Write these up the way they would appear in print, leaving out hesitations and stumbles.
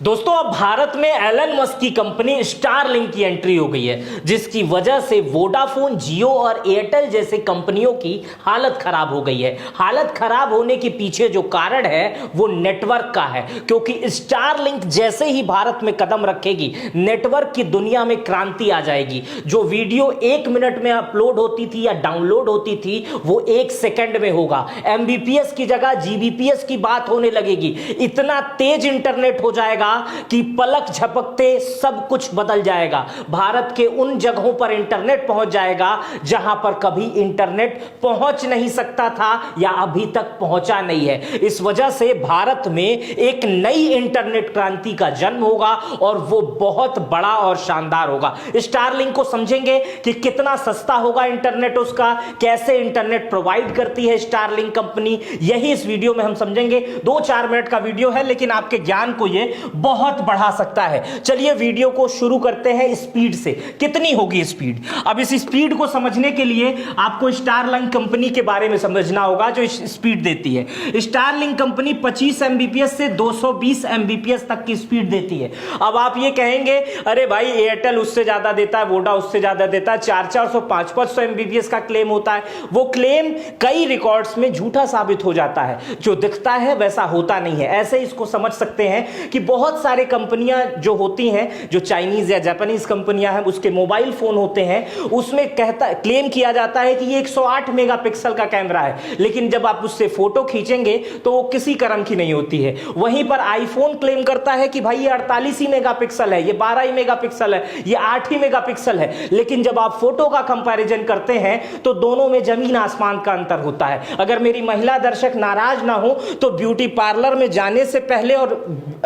दोस्तों अब भारत में एलन मस्क की कंपनी स्टारलिंक की एंट्री हो गई है, जिसकी वजह से वोडाफोन, जियो और एयरटेल जैसे कंपनियों की हालत खराब हो गई है। हालत खराब होने के पीछे जो कारण है वो नेटवर्क का है, क्योंकि स्टारलिंक जैसे ही भारत में कदम रखेगी नेटवर्क की दुनिया में क्रांति आ जाएगी। जो वीडियो 1 मिनट में अपलोड होती थी या डाउनलोड होती थी वो 1 सेकंड में होगा। एमबीपीएस की जगह जीबीपीएस की बात होने लगेगी। इतना तेज इंटरनेट हो जाएगा कि पलक झपकते सब कुछ बदल जाएगा। भारत के उन जगहों पर इंटरनेट पहुंच जाएगा जहां पर कभी इंटरनेट पहुंच नहीं सकता था या अभी तक पहुंचा नहीं है। इस वजह से भारत में एक नई इंटरनेट क्रांति का जन्म होगा और वो बहुत बड़ा और शानदार होगा। स्टारलिंक को समझेंगे कि कितना सस्ता होगा इंटरनेट, उसका कैसे इंटरनेट प्रोवाइड करती है स्टारलिंक कंपनी, यही इस वीडियो में हम समझेंगे। 2-4 मिनट का वीडियो है लेकिन आपके ज्ञान को ये बहुत बढ़ा सकता है। चलिए वीडियो को शुरू करते हैं स्पीड से। कितनी होगी स्पीड? अब इस स्पीड को समझने के लिए आपको स्टारलिंक कंपनी के बारे में समझना होगा जो स्पीड देती है। स्टारलिंक कंपनी 25 एमबीपीएस से 220 एमबीपीएस तक की स्पीड देती है। अब आप ये कहेंगे अरे भाई एयरटेल उससे ज्यादा देता है, वोडा उससे ज्यादा देता है, 400 500 एमबीपीएस का क्लेम होता है। वो क्लेम कई रिकॉर्ड्स में झूठा साबित हो जाता है। जो दिखता है वैसा होता नहीं है। ऐसे इसको समझ सकते हैं कि बहुत सारे कंपनियां जो होती हैं, जो चाइनीज या जापानीज कंपनियां हैं, उसके मोबाइल फोन होते हैं, उसमें क्लेम किया जाता है कि ये 108 मेगापिक्सल का कैमरा है, लेकिन जब आप उससे फोटो खींचेंगे तो वो किसी क्रम की नहीं होती है। वहीं पर आईफोन क्लेम करता है कि भाई ये 48 ही मेगापिक्सल है, ये 12 ही मेगापिक्सल है, ये 8 ही मेगापिक्सल है, लेकिन जब आप फोटो का कंपैरिजन करते हैं तो दोनों में जमीन आसमान का अंतर होता है। अगर मेरी महिला दर्शक नाराज ना हो तो ब्यूटी पार्लर में जाने से पहले और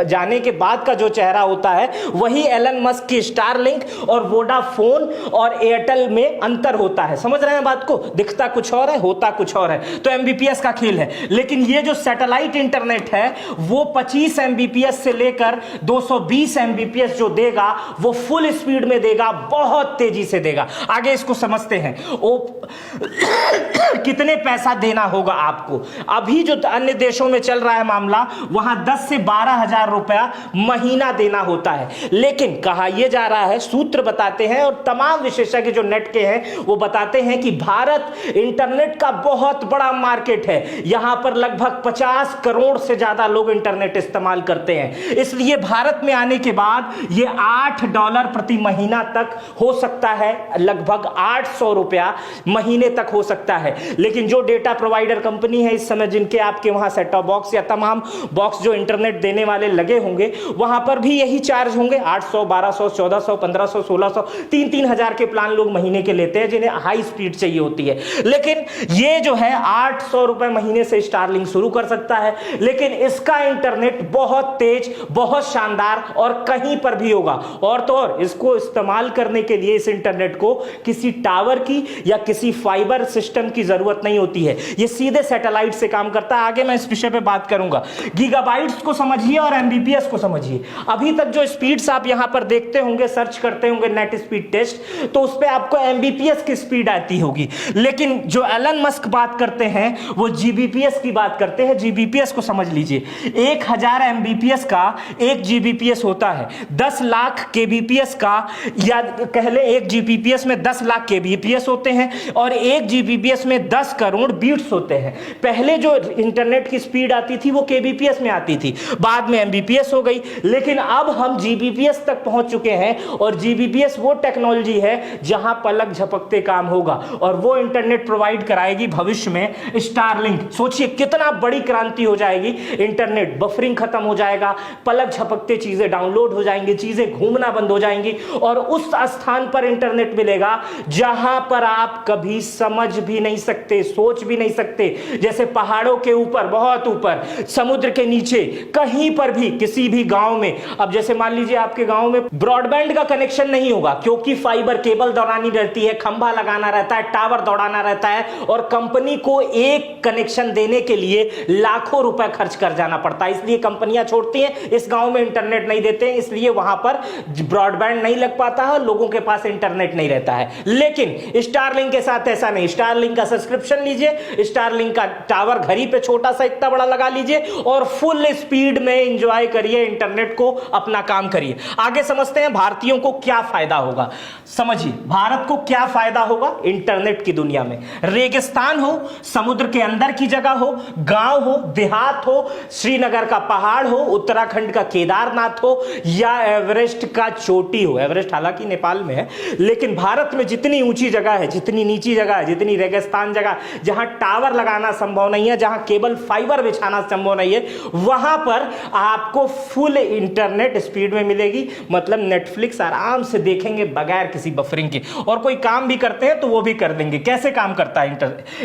जाने के बाद का जो चेहरा होता है वही एलन मस्क की स्टारलिंक और वोडाफोन और एयरटेल में अंतर होता है। समझ रहे हैं बात को? दिखता कुछ और है, होता कुछ और है। तो एमबीपीएस का खेल है। लेकिन ये जो सैटेलाइट इंटरनेट है वो 25 एमबीपीएस से लेकर 220 एमबीपीएस जो देगा वो फुल स्पीड में देगा, बहुत तेजी से देगा। आगे इसको समझते हैं। कितने पैसा देना होगा आपको? अभी जो अन्य देशों में चल रहा है मामला, वहां 10 से 12 हजार रुपया महीना देना होता है। लेकिन कहा यह जा रहा है, सूत्र बताते हैं और तमाम विशेषज्ञ जो नेट के हैं वो बताते हैं कि भारत इंटरनेट का बहुत बड़ा मार्केट है। यहां पर लगभग 50 करोड़ से ज्यादा लोग इंटरनेट इस्तेमाल करते हैं। इसलिए भारत में आने के बाद यह $8 प्रति महीना तक हो सकता है, लगभग 800 रुपया महीने तक हो सकता है। लेकिन जो डेटा प्रोवाइडर कंपनी है इस समय, जिनके आपके वहां सेट टॉप बॉक्स या तमाम बॉक्स जो इंटरनेट देने वाले लगे होंगे, वहां पर भी यही चार्ज होंगे। 800, 1200, 1400, 1500, 1600, 3-3 हजार के प्लान लोग महीने के लेते हैं जिन्हें हाई स्पीड चाहिए होती है। लेकिन ये जो है 800 रुपए महीने से स्टारलिंक शुरू कर सकता है, लेकिन इसका इंटरनेट बहुत तेज, बहुत शानदार और कहीं पर भी होगा। और तो और इसको इस्तेमाल करने के लिए इस इंटरनेट को किसी टावर की या किसी फाइबर सिस्टम की जरूरत नहीं होती है। ये सीधे सैटेलाइट से काम करता है। आगे मैं इस विषय पे बात करूंगा। गीगाबाइट्स को समझिए और एमबीपीएस को समझिए। अभी तक जो स्पीड्स आप यहां पर देखते होंगे, सर्च करते होंगे नेट स्पीड टेस्ट, तो उस पे आपको एमबीपीएस की स्पीड आती होगी। लेकिन जो एलन मस्क बात करते हैं वो जीबीपीएस की बात करते हैं। जीबीपीएस को समझ लीजिए। 1000 एमबीपीएस का 1 जीबीपीएस होता है। 10 लाख केबीपीएस का, या कह ले 1 जीबीपीएस में 10 लाख केबीपीएस होते हैं और 1 जीबीपीएस में 10 करोड़ बीट्स होते हैं। पहले जो इंटरनेट की स्पीड आती थी वो केबीपीएस में आती थी, बाद में एमबीपीएस हो गई। लेकिन अब हम जीबीपीएस तक पहुंच चुके हैं और जीबीपीएस वो टेक्नोलॉजी है जहां पलक झपकते काम होगा और वो इंटरनेट प्रोवाइड कराएगी भविष्य में स्टारलिंक। सोचिए कितना बड़ी क्रांति हो जाएगी। इंटरनेट बफरिंग खत्म हो जाएगा, पलक झपकते चीजें डाउनलोड हो जाएंगी, चीजें घूमना बंद हो जाएंगी और उस स्थान पर इंटरनेट मिलेगा जहां पर आप कभी समझ भी नहीं सकते, सोच भी नहीं सकते। जैसे पहाड़ों के ऊपर, बहुत ऊपर, समुद्र के नीचे, कहीं पर भी, किसी भी गांव में। अब जैसे मान लीजिए आपके गांव में ब्रॉडबैंड का कनेक्शन नहीं होगा क्योंकि फाइबर केबल दौड़ानी रहती है, खंभा लगाना रहता है, टावर दौड़ाना रहता है और कंपनी को एक कनेक्शन देने के लिए लाखों रुपए खर्च कर जाना पड़ता है। इसलिए कंपनियां छोड़ती हैं, इस गांव में इंटरनेट नहीं देते हैं, इसलिए वहां पर ब्रॉडबैंड नहीं लग पाता है, लोगों के पास इंटरनेट नहीं रहता है। लेकिन स्टारलिंक के साथ ऐसा नहीं। स्टारलिंक का सब्सक्रिप्शन लीजिए, स्टारलिंक का टावर घर ही पे छोटा सा इतना बड़ा लगा लीजिए और फुल स्पीड में एंजॉय करिए इंटरनेट को अपना काम करिए। आगे समझते हैं भारतीयों को क्या फायदा होगा। समझिए भारत को क्या फायदा होगा इंटरनेट की दुनिया में। रेगिस्तान हो, समुद्र के अंदर की जगह हो, गांव हो, देहात हो, श्रीनगर का पहाड़ हो, उत्तराखंड का केदारनाथ हो, या एवरेस्ट का चोटी हो। एवरेस्ट हालांकि नेपाल में है, लेकिन भारत में जितनी ऊंची जगह है, जितनी नीची जगह है, जितनी रेगिस्तान जगह, जहां टावर लगाना संभव नहीं है, जहां केबल फाइबर बिछाना संभव नहीं है, वहां पर आपको फुल इंटरनेट स्पीड में मिलेगी। मतलब नेटफ्लिक्स आराम से देखेंगे बगैर किसी बफरिंग के, और कोई काम भी करते हैं तो वो भी कर देंगे। कैसे काम करता है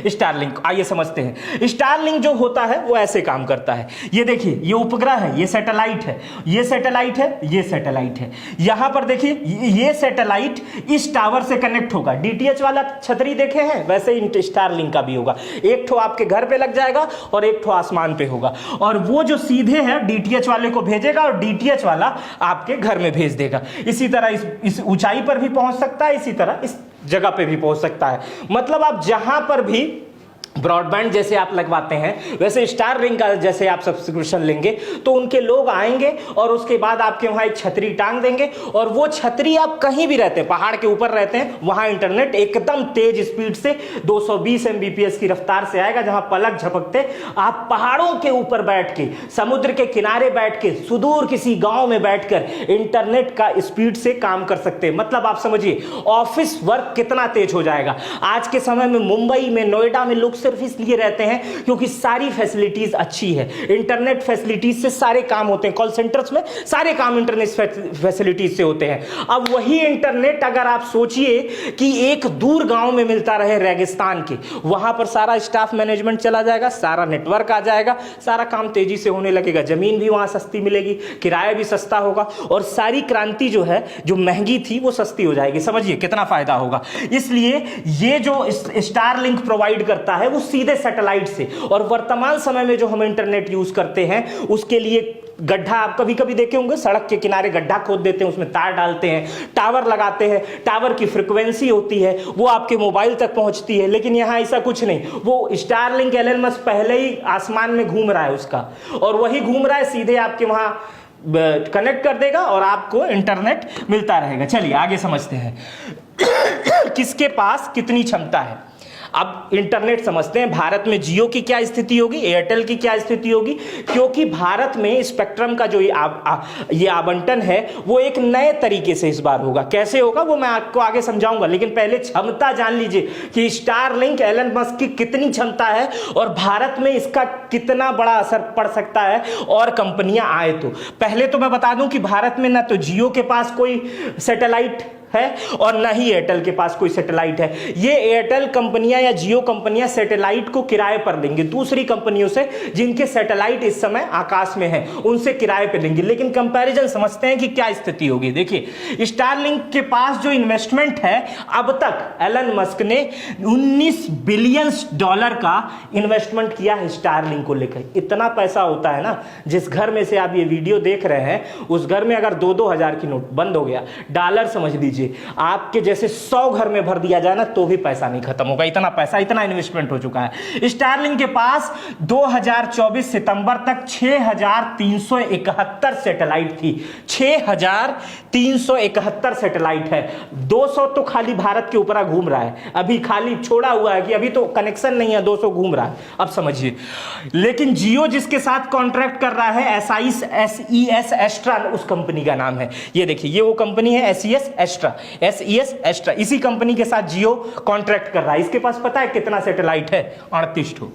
स्टारलिंक, आइए समझते हैं। स्टारलिंक जो होता है वो ऐसे काम करता है। ये देखिए, ये उपग्रह है, ये सैटेलाइट है, ये सैटेलाइट है, ये सैटेलाइट है। यहां पर देखिए ये सैटेलाइट इस टावर से कनेक्ट होगा। डीटीएच वाला छतरी देखे हैं, वैसे ही स्टारलिंक का भी होगा। एक ठो आपके घर पे लग जाएगा और एक ठो आसमान पे होगा, और वो जो सीधे है डीटीएच वाले को भेजेगा और डीटीएच वाला आपके घर में भेज देगा। इसी तरह इस ऊंचाई पर भी पहुंच सकता है, इसी तरह इस जगह पे भी पहुंच सकता है। मतलब आप जहां पर भी ब्रॉडबैंड जैसे आप लगवाते हैं, वैसे स्टारलिंक का जैसे आप सब्सक्रिप्शन लेंगे तो उनके लोग आएंगे और उसके बाद आपके वहां एक छतरी टांग देंगे, और वो छतरी आप कहीं भी रहते हैं, पहाड़ के ऊपर रहते हैं, वहां इंटरनेट एकदम तेज स्पीड से 220 एमबीपीएस की रफ्तार से आएगा। जहां पलक झपकते आप पहाड़ों के ऊपर बैठ के, समुद्र के किनारे बैठ के, सुदूर किसी गांव में बैठकर इंटरनेट का स्पीड से काम कर सकते हैं। मतलब आप समझिए ऑफिस वर्क कितना तेज हो जाएगा। आज के समय में मुंबई में, नोएडा में लोग सिर्फ इसलिए रहते हैं क्योंकि सारी फैसिलिटीज अच्छी है। इंटरनेट फैसिलिटीज से सारे काम होते हैं, कॉल सेंटर्स में सारे काम इंटरनेट फैसिलिटीज से होते हैं। अब वही इंटरनेट अगर आप सोचिए कि एक दूर गांव में मिलता रहे, रेगिस्तान के, वहां पर सारा स्टाफ मैनेजमेंट चला जाएगा, सारा नेटवर्क आ जाएगा, सारा काम तेजी से होने लगेगा, जमीन भी वहां सस्ती मिलेगी, किराया भी सस्ता होगा, और सारी क्रांति जो है, जो महंगी थी, वो सस्ती हो जाएगी। समझिए कितना फायदा होगा। इसलिए ये जो स्टारलिंक प्रोवाइड करता है वो सीधे सैटेलाइट से, और वर्तमान समय में जो हम इंटरनेट यूज करते हैं उसके लिए गड्ढा, आप कभी कभी देखे होंगे सड़क के किनारे गड्ढा खोद देते हैं, उसमें तार डालते हैं, टावर लगाते हैं, टावर की फ्रीक्वेंसी होती है वो आपके मोबाइल तक पहुंचती है। लेकिन यहां ऐसा कुछ नहीं, वो स्टारलिंक एलन मस्क पहले ही आसमान में घूम रहा है उसका, और वही घूम रहा है, सीधे आपके वहां कनेक्ट कर देगा और आपको इंटरनेट मिलता रहेगा। चलिए आगे समझते हैं किसके पास कितनी क्षमता है। अब इंटरनेट समझते हैं। भारत में जियो की क्या स्थिति होगी, एयरटेल की क्या स्थिति होगी, क्योंकि भारत में स्पेक्ट्रम का जो ये आवंटन है वो एक नए तरीके से इस बार होगा। कैसे होगा वो मैं आपको आगे समझाऊंगा, लेकिन पहले क्षमता जान लीजिए कि स्टारलिंक एलन मस्क की कितनी क्षमता है और भारत में इसका कितना बड़ा असर पड़ सकता है और कंपनियां आए तो। पहले तो मैं बता दूं कि भारत में ना तो जियो के पास कोई सैटेलाइट है और ना ही एयरटेल के पास कोई सैटेलाइट है। ये एयरटेल कंपनियां या जियो कंपनियां सैटेलाइट को किराए पर देंगे दूसरी कंपनियों से, जिनके सैटेलाइट इस समय आकाश में है, उनसे किराए पे देंगे। लेकिन कंपैरिजन समझते हैं कि क्या स्थिति होगी। देखिए स्टारलिंक के पास जो इन्वेस्टमेंट है, अब तक एलन मस्क ने $19 बिलियन का इन्वेस्टमेंट किया है स्टारलिंक को लेकर। इतना पैसा होता है ना, जिस घर में से आप ये वीडियो देख रहे हैं उस घर में अगर 2-2 हजार की नोट बंद हो गया, डॉलर समझ लीजिए, आपके जैसे 100 घर में भर दिया जाए ना तो भी पैसा नहीं खत्म होगा। इतना पैसा, इतना इन्वेस्टमेंट हो चुका है। स्टारलिंक के पास 2024 सितंबर तक 6371 सैटेलाइट थी। 6371 सैटेलाइट है। 200 तो खाली भारत के ऊपर घूम रहा है, अभी खाली छोड़ा हुआ है कि अभी तो कनेक्शन नहीं है, 200 घूम रहा है। अब समझिए, लेकिन जियो जिसके साथ कॉन्ट्रैक्ट कर रहा है, SES एस्ट्रा उस कंपनी का नाम है। ये देखिए, ये वो कंपनी है SES एस्ट्रा। इसी कंपनी के साथ जियो कॉन्ट्रैक्ट कर रहा है। इसके पास पता है कितना सैटेलाइट है? 38 ठो,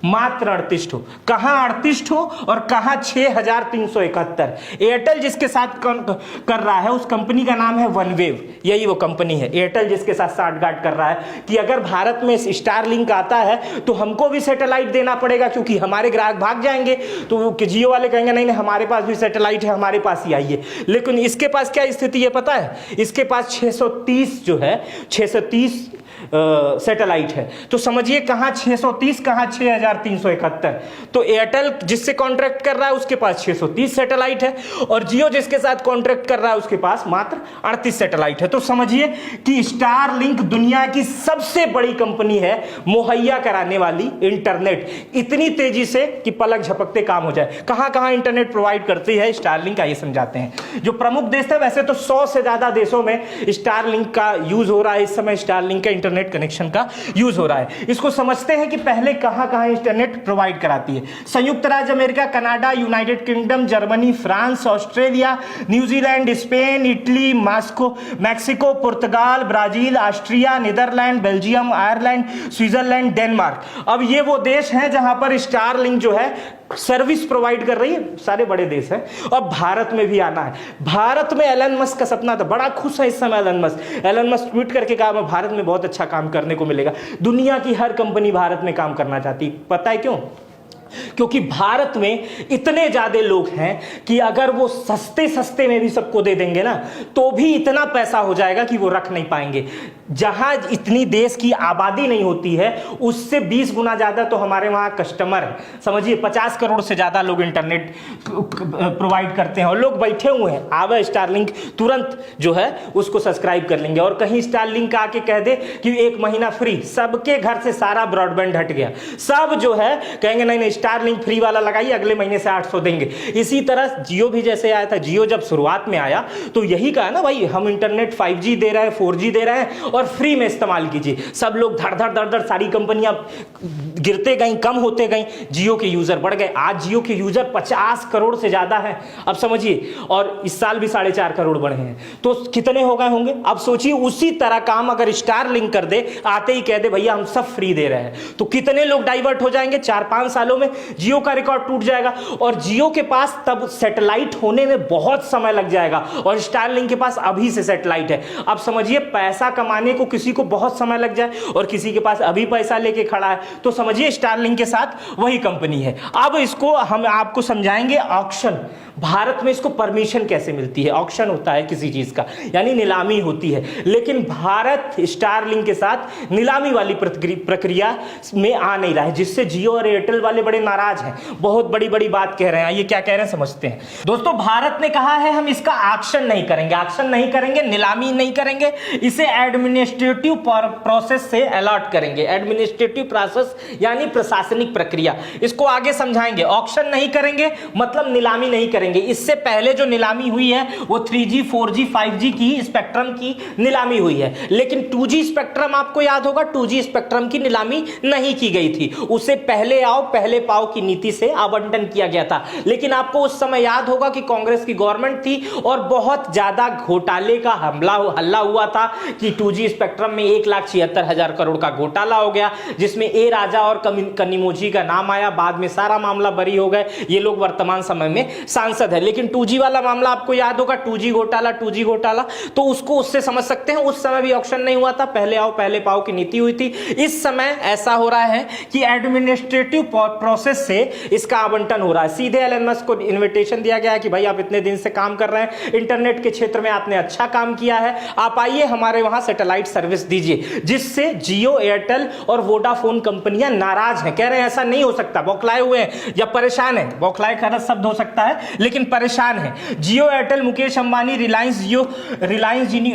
मात्र 38 ठो। कहां 38 ठो और कहां 6371। एयरटेल जिसके साथ कर रहा है उस कंपनी का नाम है वनवेव। यही वो कंपनी है, एयरटेल जिसके साथ साठगांठ कर रहा है कि अगर भारत में स्टारलिंक आता है तो हमको भी सैटेलाइट देना पड़ेगा, क्योंकि हमारे ग्राहक भाग जाएंगे। तो जियो वाले कहेंगे नहीं नहीं, हमारे पास भी सैटेलाइट है, हमारे पास ही आइए। लेकिन इसके पास क्या स्थिति है पता है? इसके पास 630 जो है, 630 सैटेलाइट है। तो समझिए कहाँ 630 कहाँ 6371। तो एयरटेल जिससे कॉन्ट्रैक्ट कर रहा है उसके पास 630 सैटेलाइट है और जियो जिसके साथ कॉन्ट्रैक्ट कर रहा है उसके पास मात्र 38 सैटेलाइट है। तो समझिए कि स्टारलिंक दुनिया की सबसे बड़ी कंपनी है मुहैया कराने वाली इंटरनेट इतनी तेजी से कि पलक झपकते काम हो जाए। कहां कहां इंटरनेट प्रोवाइड करती है स्टारलिंक, आइए समझाते हैं। जो प्रमुख देश थे, वैसे तो 100 से ज्यादा देशों में स्टारलिंक का यूज हो रहा है इस समय, स्टारलिंक का इंटरनेट कनेक्शन का यूज हो रहा है। इसको समझते हैं कि पहले कहां कहां इंटरनेट प्रोवाइड कराती है। संयुक्त राज्य America, Canada, United Kingdom, Germany, France, Australia, New Zealand, Spain, Italy, Mexico, पुर्तगाल, Brazil, Austria, Netherlands, Belgium, Ireland, Switzerland, Denmark. अब ये वो देश हैं जहां पर स्टारलिंक जो है सर्विस प्रोवाइड कर रही है, सारे बड़े देश हैं। और भारत में भी आना है। भारत में एलन मस्क का सपना था, बड़ा खुश है इस समय Elon Musk. Elon Musk tweet करके कहा मैं भारत में बहुत अच्छा काम करने को मिलेगा। दुनिया की हर कंपनी भारत में काम करना चाहती, पता है क्यों? क्योंकि भारत में इतने ज्यादा लोग हैं कि अगर वो सस्ते सस्ते में भी सबको दे देंगे ना तो भी इतना पैसा हो जाएगा कि वो रख नहीं पाएंगे। जहां इतनी देश की आबादी नहीं होती है उससे 20 गुना ज्यादा तो हमारे वहां कस्टमर है। समझिए 50 करोड़ से ज्यादा लोग इंटरनेट प्रोवाइड करते हैं और लोग बैठे हुए हैं, आवे स्टारलिंक तुरंत जो है उसको सब्सक्राइब कर लेंगे। और कहीं स्टारलिंक आके कह दे कि 1 महीना फ्री, सबके घर से सारा ब्रॉडबैंड हट गया। सब जो है कहेंगे नहीं नहीं स्टारलिंक फ्री वाला लगाइए, अगले महीने से 800 देंगे। इसी तरह जियो भी जैसे आया था, जियो जब शुरुआत में आया तो यही कहा ना भाई हम इंटरनेट 5G दे रहे हैं, 4G दे रहे हैं और फ्री में इस्तेमाल कीजिए। सब लोग धड़ धड़ धड़ धड़ सारी कंपनियां गिरते गई, कम होते गई, जियो के यूजर बढ़ गए। आज जियो के यूजर 50 करोड़ से ज्यादा है, अब समझिए। और इस साल भी 4.5 करोड़ बढ़े हैं, तो कितने हो गए होंगे? अब सोचिए उसी तरह काम अगर स्टारलिंक कर दे, आते ही कह दे भैया हम सब फ्री दे रहे हैं, तो कितने लोग डाइवर्ट हो जाएंगे। 4-5 सालों में जियो का रिकॉर्ड टूट जाएगा। और जियो के पास तब सैटेलाइट होने में बहुत समय लग जाएगा और स्टारलिंक के पास अभी से सैटेलाइट है। अब समझिए पैसा कमाने को किसी को बहुत समय लग जाए और किसी के पास अभी पैसा लेके खड़ा है, तो समझिए स्टारलिंक के साथ वही कंपनी है। अब इसको हम आपको समझाएंगे ऑक्शन। भारत में इसको परमिशन कैसे मिलती है? ऑक्शन होता है किसी चीज का, यानी नीलामी होती है। लेकिन भारत स्टारलिंक के साथ नीलामी वाली प्रक्रिया में आ नहीं रहा है, जिससे जियो और एयरटेल वाले बड़े नाराज हैं, बहुत बड़ी बड़ी बात कह रहे हैं। ये क्या कह रहे हैं समझते हैं। दोस्तों भारत ने कहा है हम इसका ऑक्शन नहीं करेंगे, ऑक्शन नहीं करेंगे, नीलामी नहीं करेंगे, इसे एडमिनिस्ट्रेटिव प्रोसेस से अलॉट करेंगे। एडमिनिस्ट्रेटिव प्रोसेस यानी प्रशासनिक प्रक्रिया, इसको आगे समझाएंगे। ऑक्शन नहीं करेंगे मतलब नीलामी नहीं करेंगे। इससे पहले जो नीलामी हुई है वो 3G, 4G, 5G की स्पेक्ट्रम की नीलामी हुई है, लेकिन 2G स्पेक्ट्रम आपको याद होगा 2G स्पेक्ट्रम की नीलामी नहीं की गई थी। उसे पहले आओ पहले पाओ की नीति से आवंटन किया गया था। लेकिन आपको उस समय याद होगा कि कांग्रेस की गवर्नमेंट थी और बहुत ज्यादा घोटाले का हल्ला हुआ था कि 2G स्पेक्ट्रम में 1,76,000 करोड़ का घोटाला हो गया, जिसमें ए राजा और कनिमोझी का नाम आया। बाद में सारा मामला बरी हो गए, ये लोग वर्तमान समय में सांसद है। लेकिन 2G वाला मामला आपको याद होगा, 2G घोटाला, तो उसको उससे समझ सकते हैं। उस समय भी ऑक्शन नहीं हुआ था, पहले आओ पहले पाओ की नीति हुई थी। इस समय ऐसा हो रहा है कि एडमिनिस्ट्रेटिव प्रोसेस से इसका आवंटन हो रहा है। सीधे एलन मस्क को इन्विटेशन दिया गया है कि भाई आप इतने दिन से काम कर रहे हैं, इंटरनेट के क्षेत्र में आपने अच्छा काम किया है, आप आइए हमारे वहां सैटेलाइट सर्विस दीजिए। जिससे जियो, एयरटेल और वोडाफोन कंपनियां नाराज हैं, कह रहे हैं ऐसा नहीं हो सकता, बौखलाए हुए हैं या परेशान है। बौखलाए का शब्द हो सकता है लेकिन परेशान है। जियो, एयरटेल, मुकेश अंबानी, रिलायंस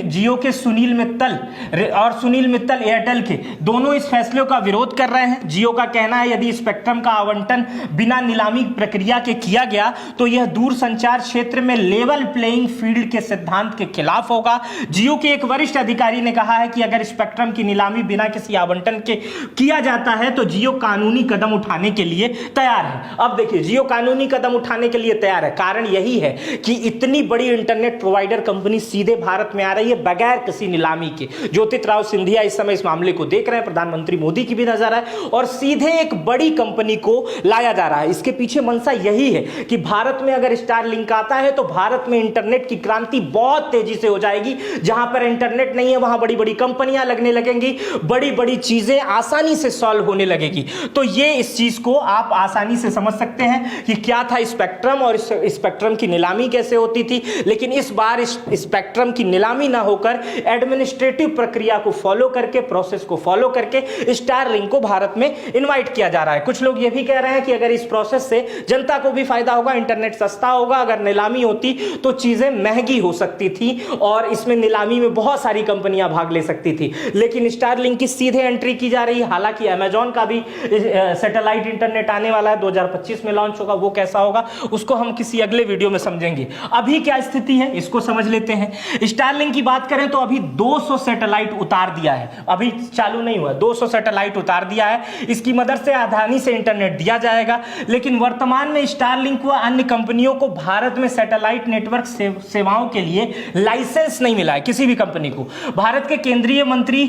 जियो के सुनील मित्तल एयरटेल के दोनों इस फैसले का विरोध कर रहे हैं। जियो का कहना है यदि स्पेक्ट्रम का आवंटन बिना नीलामी प्रक्रिया के किया गया तो यह दूरसंचार क्षेत्र में लेवल प्लेइंग फील्ड के सिद्धांत के खिलाफ होगा। जियो के एक वरिष्ठ अधिकारी ने कहा है कि अगर स्पेक्ट्रम की नीलामी बिना किसी आवंटन के किया जाता है तो जियो कानूनी कदम उठाने के लिए तैयार है। अब देखिए जियो कानूनी कदम उठाने के लिए तैयार है, कारण यही है कि इतनी बड़ी इंटरनेट प्रोवाइडर कंपनी सीधे भारत में आ रही है बगैर किसी नीलामी के। ज्योतिराव सिंधिया इस समय इस मामले को देख रहे हैं, प्रधानमंत्री मोदी की भी नजर है और सीधे एक बड़ी कंपनी को लाया जा रहा है। इसके पीछे मंशा यही है कि भारत में अगर स्टारलिंक आता है तो भारत में इंटरनेट की क्रांति बहुत तेजी से हो जाएगी। जहां पर इंटरनेट नहीं है वहां बड़ी बड़ी कंपनियां लगने लगेंगी, बड़ी बड़ी चीजें आसानी से सॉल्व होने लगेगी। तो ये इस चीज को आप आसानी से समझ सकते हैं कि क्या था स्पेक्ट्रम और इस स्पेक्ट्रम की नीलामी कैसे होती थी। लेकिन इस बार इस स्पेक्ट्रम की नीलामी ना होकर एडमिनिस्ट्रेटिव प्रक्रिया को फॉलो करके, प्रोसेस को फॉलो करके स्टारलिंक को भारत में इनवाइट किया जा रहा है। कुछ लोग ये भी कह रहे हैं कि अगर इस प्रोसेस से जनता को भी फायदा होगा, इंटरनेट सस्ता होगा, अगर नीलामी होती तो चीजें महंगी हो सकती थी और इसमें नीलामी में बहुत सारी कंपनियां भाग ले सकती थी। लेकिन स्टारलिंक की सीधे एंट्री की जा रही है। हालांकि अमेजॉन का भी सैटेलाइट इंटरनेट आने वाला है, 2025 में लॉन्च होगा। वो कैसा होगा उसको हम किसी अगले वीडियो में समझेंगे। अभी क्या स्थिति है इसको समझ लेते हैं। स्टारलिंक की बात करें तो अभी 200 सैटेलाइट उतार दिया है, अभी चालू नहीं हुआ, 200 सैटेलाइट उतार दिया है। इसकी मदद से आसानी से इंटरनेट दिया जाएगा। लेकिन वर्तमान में स्टारलिंक व अन्य कंपनियों को भारत में सैटेलाइट नेटवर्क सेवाओं के लिए लाइसेंस नहीं मिला है, किसी भी कंपनी को। भारत के केंद्रीय मंत्री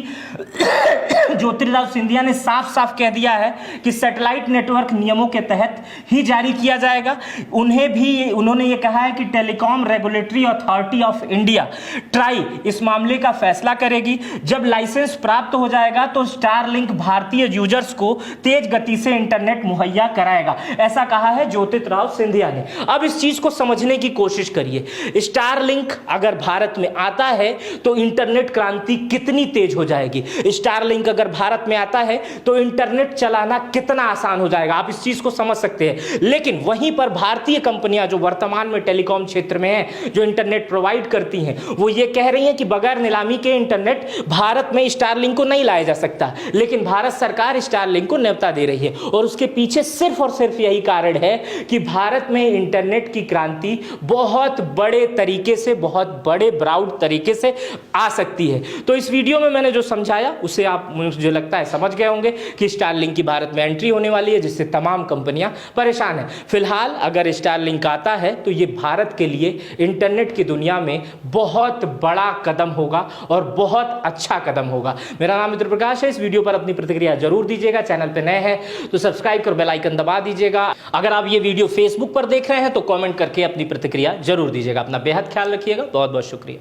ज्योतिरादित्य सिंधिया ने साफ साफ कह दिया है कि सैटेलाइट नेटवर्क नियमों के तहत ही जारी किया जाएगा। उन्होंने ये कहा है कि telecom regulatory authority of India try इस मामले का फैसला करेगी। जब लाइसेंस प्राप्त हो जाएगा तो स्टारलिंक भारतीय यूजर्स को तेज गति से इंटरनेट मुहैया कराएगा, ऐसा कहा है ज्योतिरादित्य सिंधिया ने। अब इस चीज को समझने की कोशिश करिए। स्टारलिंक अगर भारत में आता है तो इंटरनेट क्रांति कितनी तेज हो जाएगी। स्टारलिंक अगर भारत में आता है तो इंटरनेट चलाना कितना आसान हो जाएगा, आप इस चीज को समझ सकते हैं। लेकिन वहीं पर भारतीय कंपनियां जो वर्तमान में टेलीकॉम क्षेत्र में हैं, जो इंटरनेट प्रोवाइड करती हैं, वो ये कह रही हैं कि बगैर नीलामी के इंटरनेट भारत में स्टारलिंक को नहीं लाया जा सकता। लेकिन भारत सरकार स्टारलिंक को न्योता दे रही है और उसके पीछे सिर्फ और सिर्फ यही कारण है कि भारत में इंटरनेट की क्रांति बहुत बड़े तरीके से, बहुत बड़े ब्रॉड तरीके से आ सकती है। तो इस वीडियो में मैंने जो समझाया उसे आप, मुझे लगता है, समझ गए होंगे कि स्टारलिंक की भारत में एंट्री होने वाली है, जिससे तमाम कंपनियां परेशान हैं। फिलहाल अगर स्टारलिंक आता है तो ये भारत के लिए इंटरनेट की दुनिया में बहुत बड़ा कदम होगा और बहुत अच्छा कदम होगा। मेरा नाम मित्र प्रकाश है। इस वीडियो पर अपनी प्रतिक्रिया जरूर दीजिएगा। चैनल पे नए हैं तो सब्सक्राइब कर बेल आइकन दबा दीजिएगा। अगर आप ये वीडियो फेसबुक पर देख रहे हैं तो कमेंट करके अपनी प्रतिक्रिया जरूर दीजिएगा। अपना बेहद ख्याल रखिएगा। बहुत बहुत शुक्रिया।